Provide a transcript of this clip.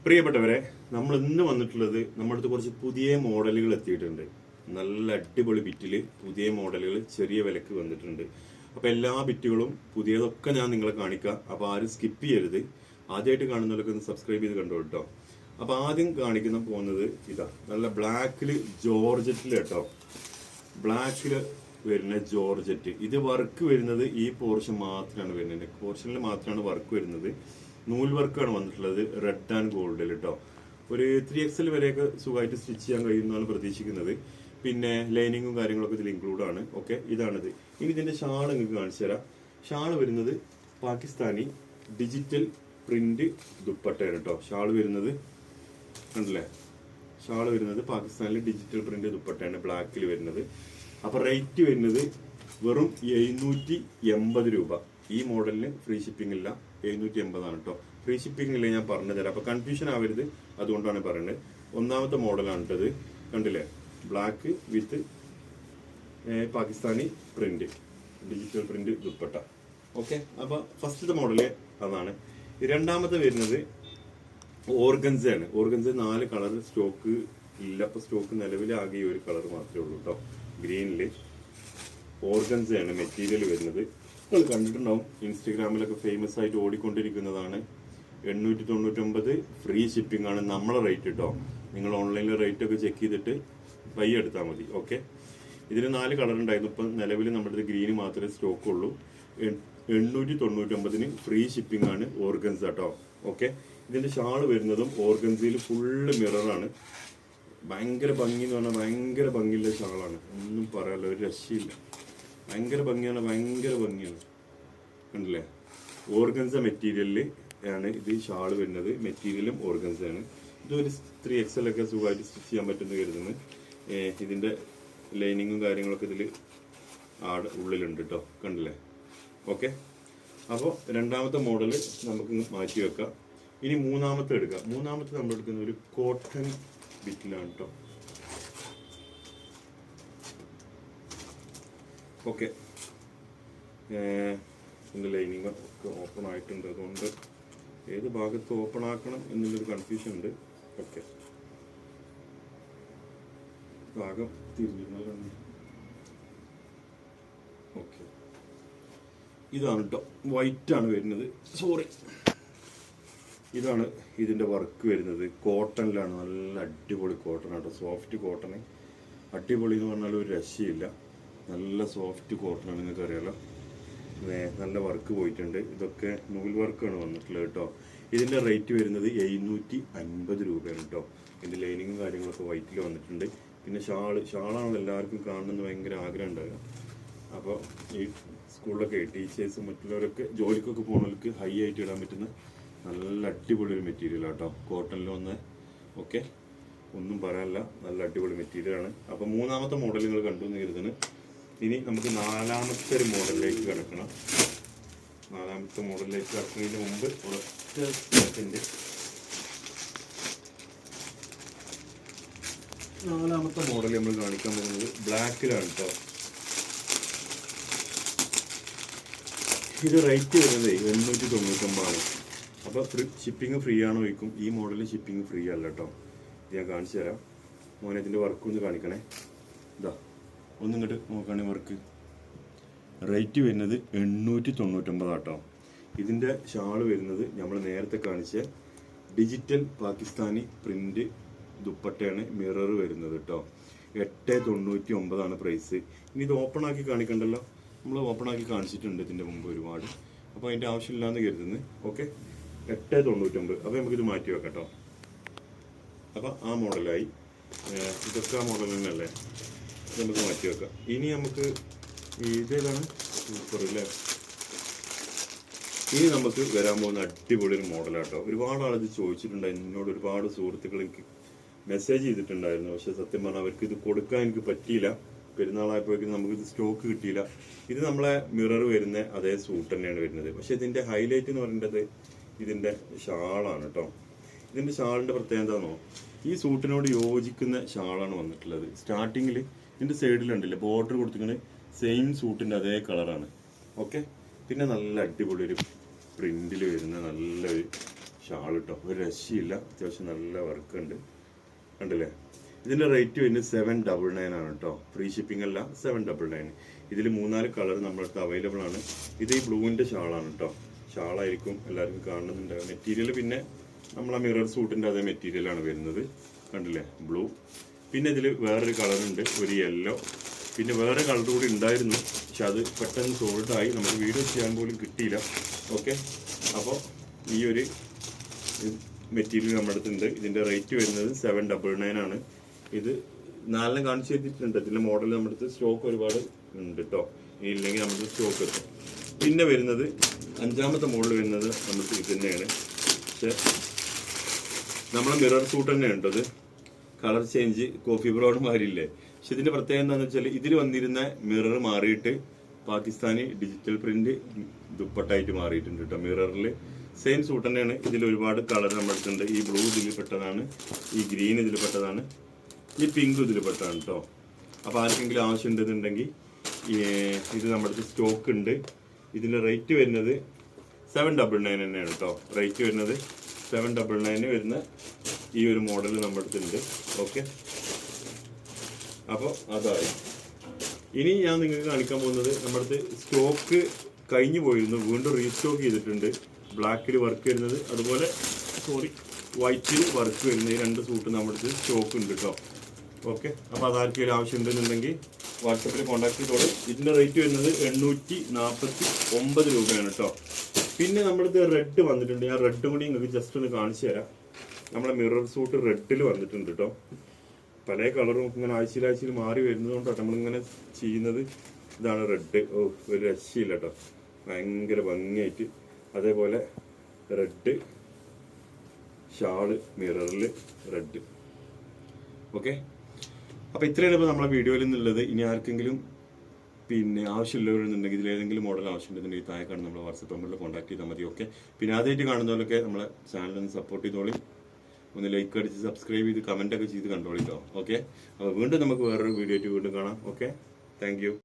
പ്രിയപ്പെട്ടവരെ, നമ്മൾ ഇന്ന് വന്നിട്ടുള്ളത് നമ്മുടെ അടുത്ത് കുറച്ച് പുതിയ മോഡലുകൾ എത്തിയിട്ടുണ്ട്. നല്ല അടിപൊളി ബിറ്റില് പുതിയ മോഡലുകൾ ചെറിയ വിലക്ക് വന്നിട്ടുണ്ട്. അപ്പോൾ എല്ലാ ബിറ്റുകളും പുതിയതൊക്കെ ഞാൻ നിങ്ങളെ കാണിക്കാം. അപ്പോൾ ആരും സ്കിപ്പ് ചെയ്യരുത്. ആദ്യമായിട്ട് കാണുന്നവരൊക്കെ ഒന്ന് സബ്സ്ക്രൈബ് ചെയ്ത് കണ്ടു കേട്ടോ. അപ്പോൾ ആദ്യം കാണിക്കുന്ന പോകുന്നത് ഇതാ, നല്ല ബ്ലാക്കില് ജോർജറ്റിൽ കേട്ടോ, ബ്ലാക്കില് വരുന്ന ജോർജറ്റ്. ഇത് വർക്ക് വരുന്നത് ഈ പോർഷൻ മാത്രമാണ് വരുന്നത്, പോർഷനിൽ മാത്രമാണ് വർക്ക് വരുന്നത്. നൂൽ വർക്കാണ് വന്നിട്ടുള്ളത്, റെഡ് ആൻഡ് ഗോൾഡിൽ കേട്ടോ. ഒരു 3XL വരെയൊക്കെ സുഖമായിട്ട് സ്റ്റിച്ച് ചെയ്യാൻ കഴിയുമെന്നാണ് പ്രതീക്ഷിക്കുന്നത്. പിന്നെ ലൈനിങ്ങും കാര്യങ്ങളൊക്കെ ഇതിൽ ഇൻക്ലൂഡ് ആണ്. ഓക്കെ, ഇതാണിത്. ഇനി ഇതിന്റെ ഷാൾ നിങ്ങൾക്ക് കാണിച്ചു തരാം. ഷാൾ വരുന്നത് പാകിസ്ഥാനി ഡിജിറ്റൽ പ്രിന്റ് ദുപ്പട്ടയാണ് കേട്ടോ. ഷാൾ വരുന്നത് കണ്ടില്ലേ, ഷാൾ വരുന്നത് പാകിസ്ഥാനിലെ ഡിജിറ്റൽ പ്രിന്റ് ദുപ്പട്ടയാണ്, ബ്ലാക്കിൽ വരുന്നത്. അപ്പൊ റേറ്റ് വരുന്നത് വെറും 780 രൂപ. ഈ മോഡലിന് ഫ്രീ ഷിപ്പിംഗ് ഇല്ല, 780 ആണ് കേട്ടോ. ഫ്രീ ഷിപ്പിംഗ് ഇല്ല, ഞാൻ പറഞ്ഞു തരാം. അപ്പൊ കൺഫ്യൂഷൻ ആവരുത്, അതുകൊണ്ടാണ് പറയുന്നത്. ഒന്നാമത്തെ മോഡലാണ് കേട്ടത്, കണ്ടില്ലേ, black with Pakistani print, digital print dupatta. Okay, അപ്പൊ ഫസ്റ്റത്തെ മോഡല് അതാണ്. രണ്ടാമത്തെ വരുന്നത് ഓർഗൻസയാണ്. ഓർഗൻസ 4 കളർ സ്റ്റോക്ക് ഇല്ല. അപ്പൊ സ്റ്റോക്ക് നിലവിൽ ആകെ ഒരു കളർ മാത്രമേ ഉള്ളൂ കേട്ടോ, ഗ്രീനില്. ഓർഗൻസയാണ് മെറ്റീരിയൽ വരുന്നത്. നിങ്ങൾ കണ്ടിട്ടുണ്ടാവും, ഇൻസ്റ്റഗ്രാമിലൊക്കെ ഫേമസ് ആയിട്ട് ഓടിക്കൊണ്ടിരിക്കുന്നതാണ്. 899 ഫ്രീ ഷിപ്പിംഗ് ആണ് നമ്മളെ റേറ്റ് കേട്ടോ. നിങ്ങൾ ഓൺലൈനിൽ റേറ്റ് ഒക്കെ ചെക്ക് ചെയ്തിട്ട് പയ്യെ എടുത്താൽ മതി. ഓക്കെ, ഇതിന് 4 കളർ ഉണ്ടായിരുന്നു. ഇപ്പം നിലവിൽ നമ്മുടെ അടുത്ത് ഗ്രീന് മാത്രമേ സ്റ്റോക്ക് ഉള്ളൂ. 899 ഫ്രീ ഷിപ്പിംഗ് ആണ് ഓർഗൻസ കേട്ടോ. ഓക്കെ, ഇതിന്റെ ഷാള് വരുന്നതും ഓർഗൻസയിൽ ഫുള്ള് മിററാണ്. ഭയങ്കര ഭംഗി എന്ന് പറഞ്ഞാൽ ഭയങ്കര ഭംഗിയുള്ള ഷാളാണ്, ഒന്നും പറയാനില്ല, ഒരു രക്ഷയില്ല. ഭയങ്കര ഭംഗിയാണ്, ഭയങ്കര ഭംഗിയാണ്. കണ്ടില്ലേ, ഓർഗൻസ മെറ്റീരിയലിൽ ആണ് ഇത് ഷാള് വരുന്നത്. മെറ്റീരിയലും ഓർഗൻസയാണ്. ഇതൊരു 3XL ഒക്കെ സുഖമായിട്ട് സ്റ്റിച്ച് ചെയ്യാൻ പറ്റുമെന്ന് കരുതുന്നു. ഇതിന്റെ ലൈനിങ്ങും കാര്യങ്ങളൊക്കെ ഇതിൽ ഉള്ളിലുണ്ട് കേട്ടോ, കണ്ടില്ലേ. ഓക്കെ, അപ്പോൾ രണ്ടാമത്തെ മോഡല് നമുക്ക് മാറ്റി വെക്കാം. ഇനി മൂന്നാമത്തെ എടുക്കാം. മൂന്നാമത്തെ നമ്മൾ എടുക്കുന്ന ഒരു കോട്ടൺ ബിറ്റിലാണ് കേട്ടോ. ഓക്കെ, ഇതിൻ്റെ ലൈനിങ് ഒക്കെ ഓപ്പൺ ആയിട്ടുണ്ട്, അതുകൊണ്ട് ഏത് ഭാഗത്ത് ഓപ്പൺ ആക്കണം എന്നുള്ളൊരു കൺഫ്യൂഷൻ ഉണ്ട്. ഓക്കെ, ഭാഗം തിരിഞ്ഞിരുന്നു. ഓക്കെ, ഇതാണ് കേട്ടോ, വൈറ്റ് ആണ് വരുന്നത്. സോറി, ഇതാണ് ഇതിൻ്റെ വർക്ക് വരുന്നത്. കോട്ടണിലാണ്, നല്ല അടിപൊളി കോട്ടൺ കേട്ടോ, സോഫ്റ്റ് കോട്ടൺ. അടിപൊളി എന്ന് പറഞ്ഞാൽ ഒരു രക്ഷയില്ല, നല്ല സോഫ്റ്റ് കോട്ടണാണ്, നിങ്ങൾക്ക് അറിയാലോ. നല്ല വർക്ക് പോയിട്ടുണ്ട്. ഇതൊക്കെ നൂൽ വർക്കാണ് വന്നിട്ടുള്ളത് കേട്ടോ. ഇതിൻ്റെ റേറ്റ് വരുന്നത് 750 രൂപയാണ് കേട്ടോ. ഇതിൻ്റെ ലൈനിങ്ങും കാര്യങ്ങളൊക്കെ വൈറ്റിൽ വന്നിട്ടുണ്ട്. പിന്നെ ഷാളാണല്ലോ എല്ലാവർക്കും കാണണമെന്ന് ഭയങ്കര ആഗ്രഹം ഉണ്ടാകുക. അപ്പോൾ ഈ സ്കൂളിലൊക്കെ ടീച്ചേഴ്സും മറ്റുള്ളവരൊക്കെ ജോലിക്കൊക്കെ പോകുന്നവർക്ക് ഹൈ ആയിട്ട് ഇടാൻ പറ്റുന്ന നല്ല അടിപൊളി ഒരു മെറ്റീരിയൽ കേട്ടോ, കോട്ടണിൽ വന്ന്. ഓക്കെ, ഒന്നും പറയാനില്ല, നല്ല അടിപൊളി മെറ്റീരിയലാണ്. അപ്പോൾ മൂന്നാമത്തെ മോഡൽ നിങ്ങൾ കണ്ടു എന്ന് കരുതുന്നു. ഇനി നമുക്ക് നാലാമത്തെ ഒരു മോഡലിലേക്ക് കിടക്കണം. നാലാമത്തെ മോഡലിലേക്ക് കിടക്കുന്നതിന് മുമ്പ് ഒരൊറ്റ സെക്കൻഡ്. നാലാമത്തെ മോഡൽ നമ്മൾ കാണിക്കാൻ പോകുന്നത് ബ്ലാക്കിലാണ് കേട്ടോ. ഇത് റേറ്റ് വരുന്നത് 899 ആണ്. അപ്പോൾ ഷിപ്പിംഗ് ഫ്രീ ആണോ ചോദിക്കും. ഈ മോഡലിൽ ഷിപ്പിംഗ് ഫ്രീ അല്ല കേട്ടോ. ഞാൻ കാണിച്ചു തരാം. മോനെ ഇതിൻ്റെ വർക്ക് ഒന്ന് കാണിക്കണേ. ഇതാ, ഒന്നും ഇങ്ങോട്ട് നോക്കുകയാണെങ്കിൽ വർക്ക് റേറ്റ് വരുന്നത് 899 കേട്ടോ. ഇതിൻ്റെ ഷാള് വരുന്നത് നമ്മൾ നേരത്തെ കാണിച്ച ഡിജിറ്റൽ പാകിസ്ഥാനി പ്രിന്റ് ദുപ്പട്ടയാണ്, മിറർ വരുന്നത് കേട്ടോ. 899 ആണ് പ്രൈസ്. ഇനി ഇത് ഓപ്പൺ ആക്കി കാണിക്കണ്ടല്ലോ, നമ്മൾ ഓപ്പൺ ആക്കി കാണിച്ചിട്ടുണ്ട് ഇതിൻ്റെ മുമ്പ് ഒരുപാട്. അപ്പോൾ അതിൻ്റെ ആവശ്യമില്ലാന്ന് കരുതുന്നു. ഓക്കെ, 899. അപ്പോൾ നമുക്കിത് മാറ്റി വെക്കാം കേട്ടോ. അപ്പോൾ ആ മോഡലായി. ഇതൊക്കെ ആ മോഡൽ തന്നെയല്ലേ, നമുക്ക് മാറ്റി വെക്കാം. ഇനി നമുക്ക് ഇതേതാണ് സൂപ്പർ അല്ലേ. ഇനി നമുക്ക് വരാൻ പോകുന്ന അടിപൊളി ഒരു മോഡലാട്ടോ. ഒരുപാട് ആളത് ചോദിച്ചിട്ടുണ്ടായിരുന്നു, എന്നോട് ഒരുപാട് സുഹൃത്തുക്കൾ എനിക്ക് മെസ്സേജ് ചെയ്തിട്ടുണ്ടായിരുന്നു. പക്ഷെ സത്യം പറഞ്ഞാൽ അവർക്ക് ഇത് കൊടുക്കാൻ എനിക്ക് പറ്റിയില്ല. പെരുന്നാളായപ്പോഴേക്കും നമുക്കിത് സ്റ്റോക്ക് കിട്ടിയില്ല. ഇത് നമ്മളെ മിറർ വരുന്ന അതേ സൂട്ട് തന്നെയാണ് വരുന്നത്. പക്ഷെ ഇതിൻ്റെ ഹൈലൈറ്റ് എന്ന് പറയുന്നത് ഇതിൻ്റെ ഷാളാണ് കേട്ടോ. ഇതിൻ്റെ ഷാളിൻ്റെ പ്രത്യേകത എന്താണെന്നോ, ഈ സൂട്ടിനോട് യോജിക്കുന്ന ഷാളാണ് വന്നിട്ടുള്ളത്. സ്റ്റാർട്ടിങ്ങിൽ ഇതിൻ്റെ സൈഡിലുണ്ടല്ലേ ബോർഡർ കൊടുത്തിങ്ങനെ സെയിം സൂട്ടിൻ്റെ അതേ കളറാണ്. ഓക്കെ, പിന്നെ നല്ല അടിപൊളി ഒരു പ്രിന്റിൽ വരുന്ന നല്ലൊരു ഷാൾ കേട്ടോ, ഒരു രക്ഷയില്ല, അത്യാവശ്യം നല്ല വർക്ക് ഉണ്ട്, കണ്ടില്ലേ. ഇതിൻ്റെ റേറ്റ് വരുന്നത് 799 ആണ് കേട്ടോ, ഫ്രീ ഷിപ്പിംഗ് അല്ല, 799. ഇതിൽ 3-4 കളർ നമ്മളടുത്ത് അവൈലബിൾ ആണ്. ഇത് ഈ ബ്ലൂവിൻ്റെ ഷാളാണ് കേട്ടോ, ഷാളായിരിക്കും എല്ലാവർക്കും കാണുന്നുണ്ടാകും. മെറ്റീരിയൽ പിന്നെ നമ്മളെ മിറർ സൂട്ടിൻ്റെ അതേ മെറ്റീരിയലാണ് വരുന്നത്, കണ്ടില്ലേ, ബ്ലൂ. പിന്നെ ഇതിൽ വേറൊരു കളറുണ്ട്, ഒരു യെല്ലോ, പിന്നെ വേറെ കളർ കൂടി ഉണ്ടായിരുന്നു, പക്ഷെ അത് പെട്ടെന്ന് സോൾഡായി, നമുക്ക് വീഡിയോ ചെയ്യാൻ പോലും കിട്ടിയില്ല. ഓക്കെ, അപ്പോൾ ഈ ഒരു മെറ്റീരിയൽ നമ്മുടെ അടുത്തുണ്ട്. ഇതിൻ്റെ റേറ്റ് വരുന്നത് 799 ആണ്. ഇത് 4 കാണിച്ചു തന്നിട്ടുണ്ട്. ഇതിൻ്റെ മോഡൽ നമ്മുടെ അടുത്ത് സ്റ്റോക്ക് ഒരുപാട് ഉണ്ട് കേട്ടോ, ഇനി ഇല്ലെങ്കിൽ നമ്മുടെ സ്റ്റോക്ക് എത്തും. പിന്നെ വരുന്നത് 5ാമത്തെ മോഡൽ വരുന്നത് നമുക്ക് ഇത് തന്നെയാണ്, പക്ഷെ നമ്മളെ മിറർ സൂട്ട് തന്നെയാണ് കേട്ടോ. ഇത് കളർ ചേഞ്ച് കോഫി ബ്രൗൺ മാറിയില്ലേ, പക്ഷെ ഇതിൻ്റെ പ്രത്യേകത എന്താണെന്ന് വെച്ചാൽ ഇതിൽ വന്നിരുന്ന മിറർ മാറിയിട്ട് പാകിസ്ഥാനി ഡിജിറ്റൽ പ്രിന്റ് ദുപ്പട്ടായിട്ട് മാറിയിട്ടുണ്ട് കേട്ടോ. മിററിൽ സെയിം സൂട്ട് തന്നെയാണ്. ഇതിൽ ഒരുപാട് കളർ നമ്മുടെ അടുത്തുണ്ട്. ഈ ബ്ലൂ ഇതിൽ പെട്ടതാണ്, ഈ ഗ്രീൻ ഇതിൽ പെട്ടതാണ്, ഈ പിങ്ക് ഇതിൽ പെട്ടതാണ് കേട്ടോ. അപ്പോൾ ആർക്കെങ്കിലും ആവശ്യം ഉണ്ടെന്നുണ്ടെങ്കിൽ ഇത് നമ്മുടെ അടുത്ത് സ്റ്റോക്ക് ഉണ്ട്. ഇതിൻ്റെ റേറ്റ് വരുന്നത് 799 തന്നെയാണ് കേട്ടോ. റേറ്റ് വരുന്നത് 799 വരുന്ന ഈ ഒരു മോഡൽ നമ്മുടെ അടുത്തുണ്ട്. ഓക്കെ, അപ്പോൾ അതായി. ഇനി ഞാൻ നിങ്ങൾക്ക് കാണിക്കാൻ പോകുന്നത് നമ്മുടെ അടുത്ത് സ്റ്റോക്ക് കഴിഞ്ഞു പോയിരുന്നു, വീണ്ടും റീസ്റ്റോക്ക് ചെയ്തിട്ടുണ്ട്. ബ്ലാക്കിൽ വർക്ക് വരുന്നത്, അതുപോലെ വൈറ്റിൽ വർക്ക് വരുന്നത്, ഈ 2 സൂട്ട് നമ്മുടെ അടുത്ത് സ്റ്റോക്ക് ഉണ്ട് കേട്ടോ. ഓക്കെ, അപ്പോൾ അതാർക്കെങ്കിലും ആവശ്യം ഉണ്ടെന്നുണ്ടെങ്കിൽ വാട്സപ്പിൽ കോൺടാക്ട് ചെയ്തോളൂ. ഇതിൻ്റെ റേറ്റ് വരുന്നത് 849 രൂപയാണ് കേട്ടോ. പിന്നെ നമ്മുടെ അടുത്ത് റെഡ് വന്നിട്ടുണ്ട്. ഞാൻ റെഡ് കൂടി നിങ്ങൾക്ക് ജസ്റ്റ് ഒന്ന് കാണിച്ചു തരാം. നമ്മളെ മിറർ സൂട്ട് റെഡിൽ വന്നിട്ടുണ്ട് കേട്ടോ. പല കളറും ഇങ്ങനെ ആഴ്ചയിൽ മാറി വരുന്നതുകൊണ്ടാണ് നമ്മളിങ്ങനെ ചെയ്യുന്നത്. ഇതാണ് റെഡ്. ഓ, ഒരു രക്ഷയില്ല കേട്ടോ, ഭയങ്കര ഭംഗിയായിട്ട്. അതേപോലെ റെഡ് ഷാള്, മിററിൽ റെഡ്. ഓക്കെ, അപ്പോൾ ഇത്രയാണ് ഇപ്പോൾ നമ്മളെ വീഡിയോയിൽ നിന്നുള്ളത്. ഇനി ആർക്കെങ്കിലും പിന്നെ ആവശ്യമുള്ളവരുന്നുണ്ടെങ്കിൽ, ഇതിലേതെങ്കിലും മോഡൽ ആവശ്യമുണ്ടെന്നുണ്ടെങ്കിൽ താഴെ കാണുന്ന നമ്മളെ വാട്സപ്പ് നമ്പറിൽ കോൺടാക്ട് ചെയ്താൽ മതി. ഓക്കെ, പിന്നെ ആദ്യമായിട്ട് കാണുന്നവരൊക്കെ നമ്മളെ ചാനലൊന്ന് സപ്പോർട്ട് ചെയ്തോളി, ഒന്ന് ലൈക്ക് അടിച്ച് സബ്സ്ക്രൈബ് ചെയ്ത് കമൻ്റൊക്കെ ചെയ്ത് കണ്ടോളിട്ടോ. ഓക്കെ, അപ്പോൾ വീണ്ടും നമുക്ക് വേറൊരു വീഡിയോ ആയിട്ട് വീണ്ടും കാണാം. Okay, thank you.